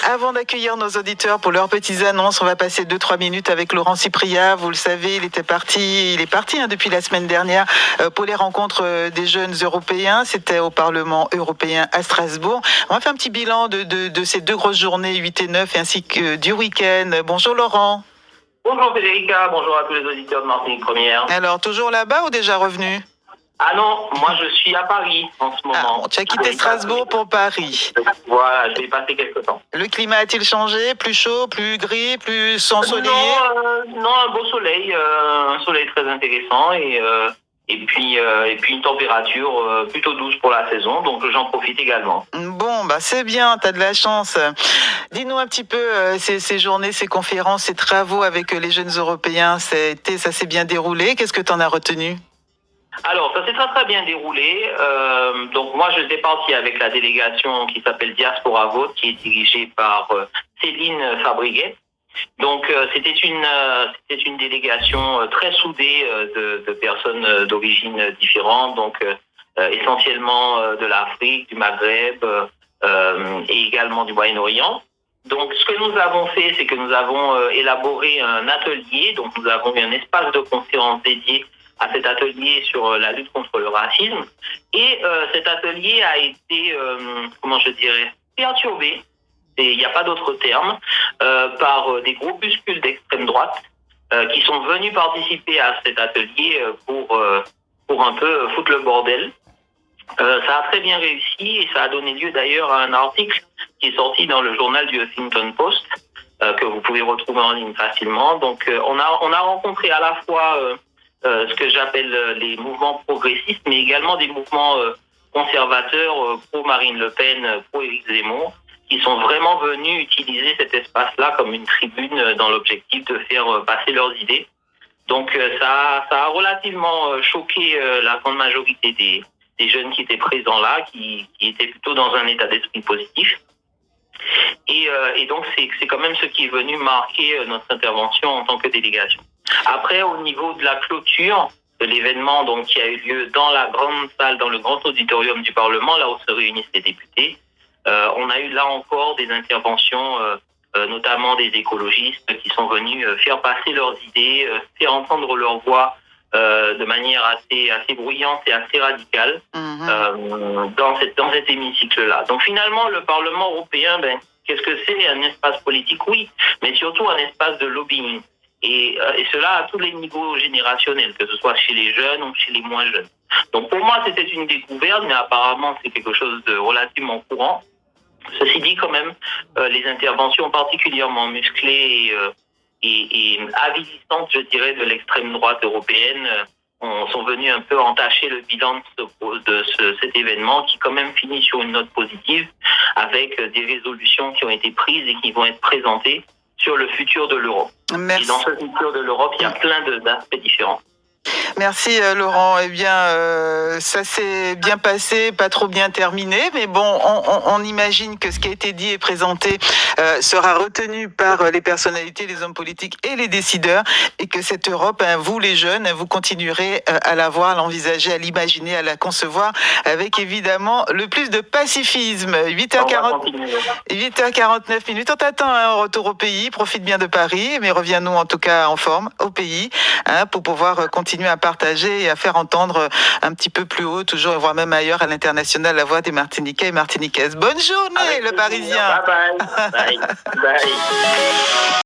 Avant d'accueillir nos auditeurs pour leurs petites annonces, on va passer 2-3 minutes avec Laurent Cypria. Vous le savez, il est parti depuis la semaine dernière pour les rencontres des jeunes européens. C'était au Parlement européen à Strasbourg. On va faire un petit bilan de ces 2 grosses journées, 8 et 9, ainsi que du week-end. Bonjour Laurent. Bonjour Federica, bonjour à tous les auditeurs de Martinique Première. Alors, toujours là-bas ou déjà revenu? Ah non, moi je suis à Paris en ce moment. Tu as quitté Strasbourg pour Paris. Voilà, je vais y passer quelques temps. Le climat a-t-il changé? Plus chaud, plus gris, plus ensoleillé? Non, un beau soleil, un soleil très intéressant et puis une température plutôt douce pour la saison, donc j'en profite également. Bon, c'est bien, tu as de la chance. Dis-nous un petit peu ces journées, ces conférences, ces travaux avec les jeunes Européens, ça s'est bien déroulé. Qu'est-ce que tu en as retenu? Alors, ça s'est très très bien déroulé. Donc moi, je suis parti avec la délégation qui s'appelle Diaspora Vote, qui est dirigée par Céline Fabriguet. Donc c'était une délégation très soudée de personnes d'origine différentes, donc essentiellement de l'Afrique, du Maghreb et également du Moyen-Orient. Donc ce que nous avons fait, c'est que nous avons élaboré un atelier. Donc nous avons eu un espace de conférence dédié à cet atelier sur la lutte contre le racisme. Et cet atelier a été, perturbé, et il n'y a pas d'autre terme, par des groupuscules d'extrême droite qui sont venus participer à cet atelier pour un peu foutre le bordel. Ça a très bien réussi et ça a donné lieu d'ailleurs à un article qui est sorti dans le journal du Huffington Post, que vous pouvez retrouver en ligne facilement. Donc on a rencontré à la fois ce que j'appelle les mouvements progressistes, mais également des mouvements conservateurs, pro-Marine Le Pen, pro-Éric Zemmour, qui sont vraiment venus utiliser cet espace-là comme une tribune dans l'objectif de faire passer leurs idées. Donc ça a relativement choqué la grande majorité des jeunes qui étaient présents là, qui étaient plutôt dans un état d'esprit positif. Et donc c'est quand même ce qui est venu marquer notre intervention en tant que délégation. Après, au niveau de la clôture de l'événement, donc qui a eu lieu dans la grande salle, dans le grand auditorium du Parlement, là où se réunissent les députés, on a eu là encore des interventions, notamment des écologistes qui sont venus faire passer leurs idées, faire entendre leur voix de manière assez bruyante et assez radicale dans cet hémicycle-là. Donc finalement, le Parlement européen, qu'est-ce que c'est? Un espace politique, oui, mais surtout un espace de lobbying. Et cela à tous les niveaux générationnels, que ce soit chez les jeunes ou chez les moins jeunes. Donc pour moi, c'était une découverte, mais apparemment, c'est quelque chose de relativement courant. Ceci dit, quand même, les interventions particulièrement musclées et avilissantes, je dirais, de l'extrême droite européenne sont venues un peu entacher le bilan de cet événement qui quand même finit sur une note positive avec des résolutions qui ont été prises et qui vont être présentées sur le futur de l'Europe. Merci. Et dans ce futur de l'Europe, il y a plein d'aspects différents. Merci Laurent. Eh bien, ça s'est bien passé, pas trop bien terminé, mais bon, on imagine que ce qui a été dit et présenté sera retenu par les personnalités, les hommes politiques et les décideurs, et que cette Europe, vous les jeunes, vous continuerez à la voir, à l'envisager, à l'imaginer, à la concevoir, avec évidemment le plus de pacifisme. 8h49 minutes. On t'attend au retour au pays. Profite bien de Paris, mais reviens-nous en tout cas en forme au pays, pour pouvoir continuer à partager et à faire entendre un petit peu plus haut, toujours, voire même ailleurs, à l'international, la voix des Martiniquais et Martiniquaises. Bonne journée, le Parisien. Bye bye. Bye. Bye.